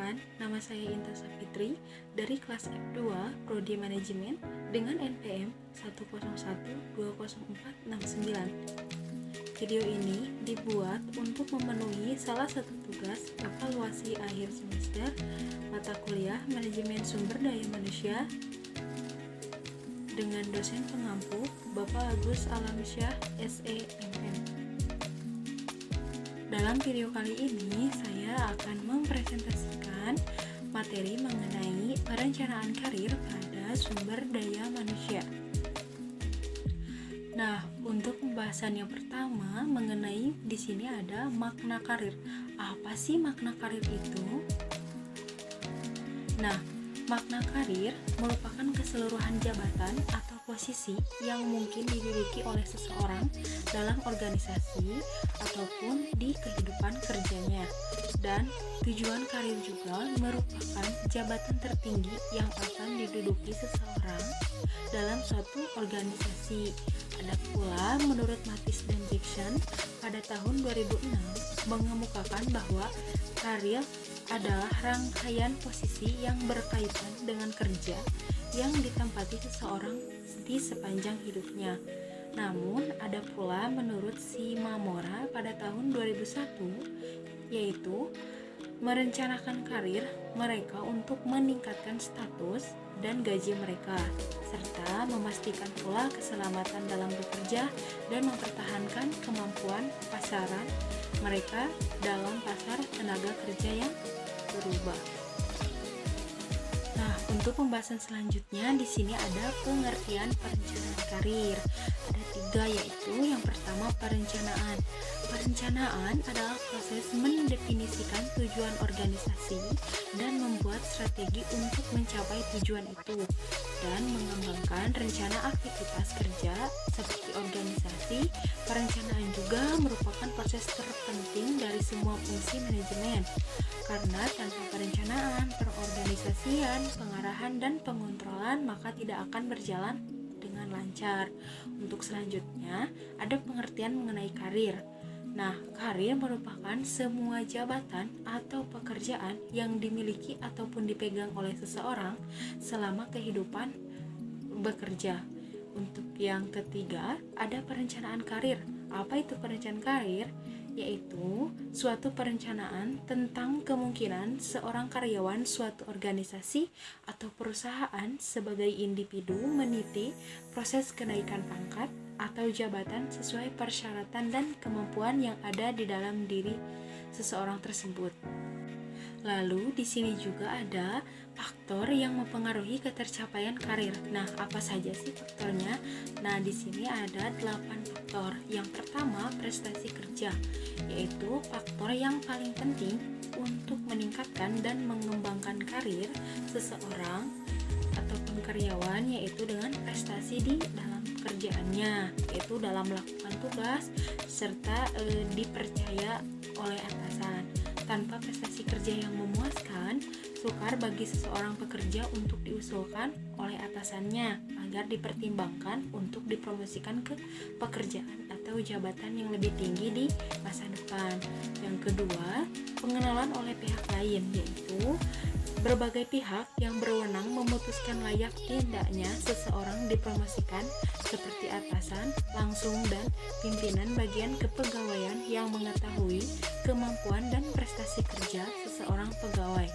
Perkenalkan, nama saya Inta Safitri dari kelas F2 Prodi Manajemen dengan NPM 101200469. Video ini dibuat untuk memenuhi salah satu tugas evaluasi akhir semester mata kuliah Manajemen Sumber Daya Manusia dengan dosen pengampu Bapak Agus Alamsyah SEMM. Dalam video kali ini, saya akan mempresentasikan materi mengenai perencanaan karir pada sumber daya manusia. Nah, untuk pembahasan yang pertama mengenai di sini ada makna karir. Apa sih makna karir itu? Nah, makna karir merupakan keseluruhan jabatan atau posisi yang mungkin diduduki oleh seseorang dalam organisasi ataupun di kehidupan kerjanya. Dan tujuan karir juga merupakan jabatan tertinggi yang akan diduduki seseorang dalam suatu organisasi. Ada pula menurut Mathis dan Jackson pada tahun 2006 mengemukakan bahwa karir adalah rangkaian posisi yang berkaitan dengan kerja yang ditempati seseorang di sepanjang hidupnya. Namun ada pula menurut Shimamura pada tahun 2001 yaitu merencanakan karir mereka untuk meningkatkan status dan gaji mereka serta memastikan pula keselamatan dalam bekerja dan mempertahankan kemampuan pasaran mereka dalam pasar tenaga kerja yang berubah. Nah, untuk pembahasan selanjutnya di sini ada pengertian perencanaan karir. Ada 3 yaitu yang pertama perencanaan. Perencanaan adalah proses mendefinisikan tujuan organisasi dan membuat strategi untuk mencapai tujuan itu dan mengembangkan rencana aktivitas kerja seperti organisasi. Perencanaan juga merupakan proses terpenting dari semua fungsi manajemen karena tanpa perencanaan, perorganisasian, pengarahan, dan pengontrolan maka tidak akan berjalan dengan lancar. Untuk selanjutnya ada pengertian mengenai karir. Nah, karir merupakan semua jabatan atau pekerjaan yang dimiliki ataupun dipegang oleh seseorang selama kehidupan bekerja. Untuk yang ketiga, ada perencanaan karir. Apa itu perencanaan karir? Yaitu suatu perencanaan tentang kemungkinan seorang karyawan suatu organisasi atau perusahaan sebagai individu meniti proses kenaikan pangkat atau jabatan sesuai persyaratan dan kemampuan yang ada di dalam diri seseorang tersebut. Lalu di sini juga ada faktor yang mempengaruhi ketercapaian karir. Nah, apa saja sih faktornya? Nah, di sini ada 8 faktor. Yang pertama, prestasi kerja, yaitu faktor yang paling penting untuk meningkatkan dan mengembangkan karir seseorang ataupun karyawan, yaitu dengan prestasi di dalam pekerjaannya, yaitu dalam melakukan tugas serta dipercaya oleh atasan. Tanpa prestasi kerja yang memuaskan, sukar bagi seseorang pekerja untuk diusulkan oleh atasannya agar dipertimbangkan untuk dipromosikan ke pekerjaan atau jabatan yang lebih tinggi di masa depan. Yang kedua, pengenalan oleh pihak lain, yaitu berbagai pihak yang berwenang memutuskan layak tidaknya seseorang dipromosikan seperti atasan, langsung, dan pimpinan bagian kepegawaian yang mengetahui kemampuan dan prestasi kerja seseorang pegawai.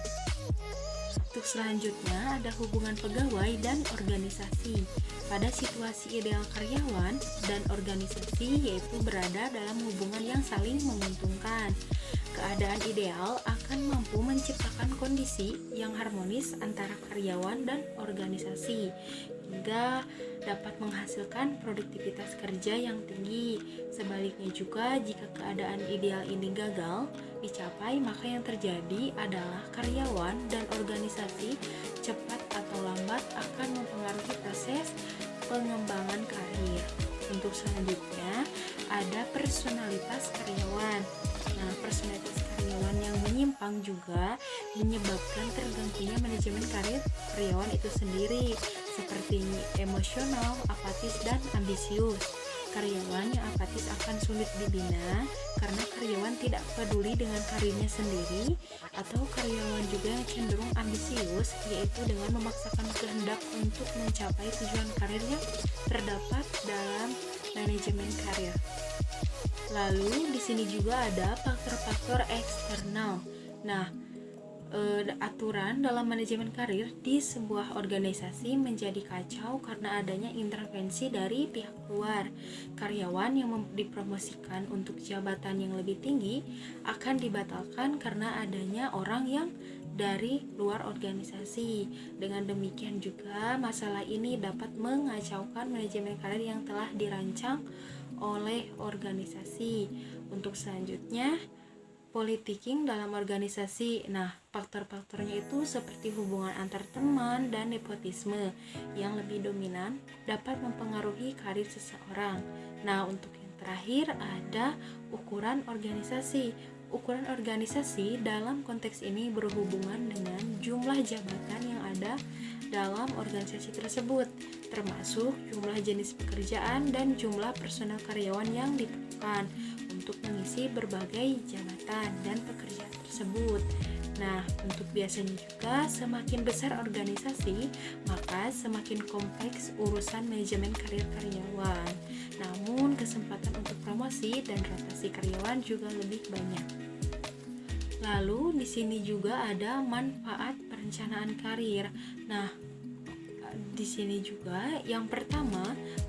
Untuk selanjutnya ada hubungan pegawai dan organisasi. Pada situasi ideal karyawan dan organisasi yaitu berada dalam hubungan yang saling menguntungkan. Keadaan ideal akan mampu menciptakan kondisi yang harmonis antara karyawan dan organisasi hingga dapat menghasilkan produktivitas kerja yang tinggi. Sebaliknya juga, jika keadaan ideal ini gagal dicapai, maka yang terjadi adalah karyawan dan organisasi cepat atau lambat akan mempengaruhi proses pengembangan karir. Untuk selanjutnya, ada personalitas karyawan. Nah, personalitas karyawan yang menyimpang juga menyebabkan terganggunya manajemen karir karyawan itu sendiri, seperti emosional, apatis, dan ambisius. Karyawan yang apatis akan sulit dibina karena karyawan tidak peduli dengan karirnya sendiri, atau karyawan juga yang cenderung ambisius, yaitu dengan memaksakan kehendak untuk mencapai tujuan karir yang terdapat dalam manajemen karir. Lalu di sini juga ada faktor-faktor eksternal. Nah, aturan dalam manajemen karir di sebuah organisasi menjadi kacau karena adanya intervensi dari pihak luar. Karyawan yang dipromosikan untuk jabatan yang lebih tinggi akan dibatalkan karena adanya orang yang dari luar organisasi. Dengan demikian juga masalah ini dapat mengacaukan manajemen karir yang telah dirancang oleh organisasi. Untuk selanjutnya, politicking dalam organisasi. Nah, faktor-faktornya itu seperti hubungan antar teman dan nepotisme yang lebih dominan dapat mempengaruhi karir seseorang. Nah, untuk yang terakhir ada ukuran organisasi. Ukuran organisasi dalam konteks ini berhubungan dengan jumlah jabatan yang ada dalam organisasi tersebut, termasuk jumlah jenis pekerjaan dan jumlah personel karyawan yang diperlukan untuk mengisi berbagai jabatan dan pekerjaan tersebut. Nah, untuk biasanya juga semakin besar organisasi, maka semakin kompleks urusan manajemen karir karyawan. Namun, kesempatan untuk promosi dan rotasi karyawan juga lebih banyak. Lalu, di sini juga ada manfaat perencanaan karir. Nah, di sini juga yang pertama,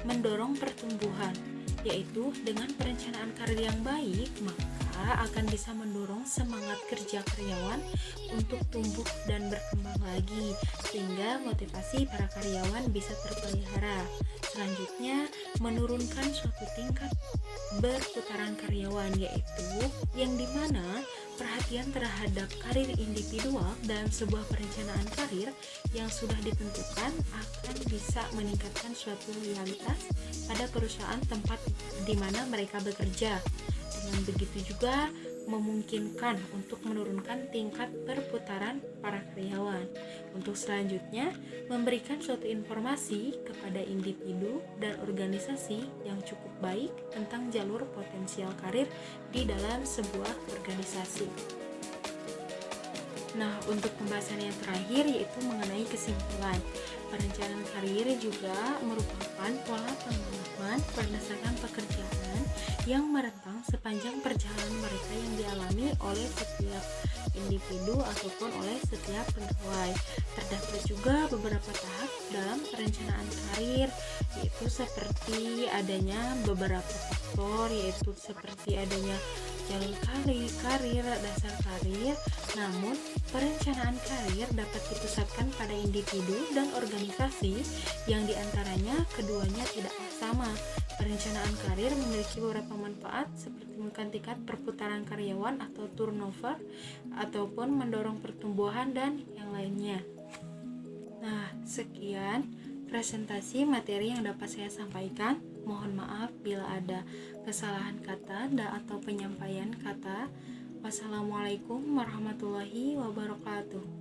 mendorong pertumbuhan, yaitu dengan perencanaan karir yang baik, maka akan bisa mendorong semangat kerja karyawan untuk tumbuh dan berkembang lagi, sehingga motivasi para karyawan bisa terpelihara. Selanjutnya, menurunkan suatu tingkat berputaran karyawan, yaitu yang dimana perhatian terhadap karir individual dalam sebuah perencanaan karir yang sudah ditentukan akan bisa meningkatkan suatu loyalitas pada perusahaan tempat di mana mereka bekerja. Dengan begitu juga memungkinkan untuk menurunkan tingkat perputaran para karyawan. Untuk selanjutnya, memberikan suatu informasi kepada individu dan organisasi yang cukup baik tentang jalur potensial karir di dalam sebuah organisasi. Nah, untuk pembahasan yang terakhir yaitu mengenai kesimpulan. Perencanaan karir juga merupakan pola pengalaman berdasarkan pekerjaan yang merentang sepanjang perjalanan mereka yang dialami oleh setiap individu ataupun oleh setiap pegawai. Terdapat juga beberapa tahap dalam perencanaan karir, yaitu seperti adanya beberapa faktor, yaitu seperti adanya jalur karir, dasar karir. Namun, perencanaan karir dapat dipusatkan pada individu dan organisasi yang diantaranya keduanya tidak sama. Perencanaan karir memiliki beberapa manfaat seperti menekan tingkat perputaran karyawan atau turnover, ataupun mendorong pertumbuhan dan yang lainnya. Nah, sekian presentasi materi yang dapat saya sampaikan. Mohon maaf bila ada kesalahan kata atau penyampaian kata. Wassalamualaikum warahmatullahi wabarakatuh.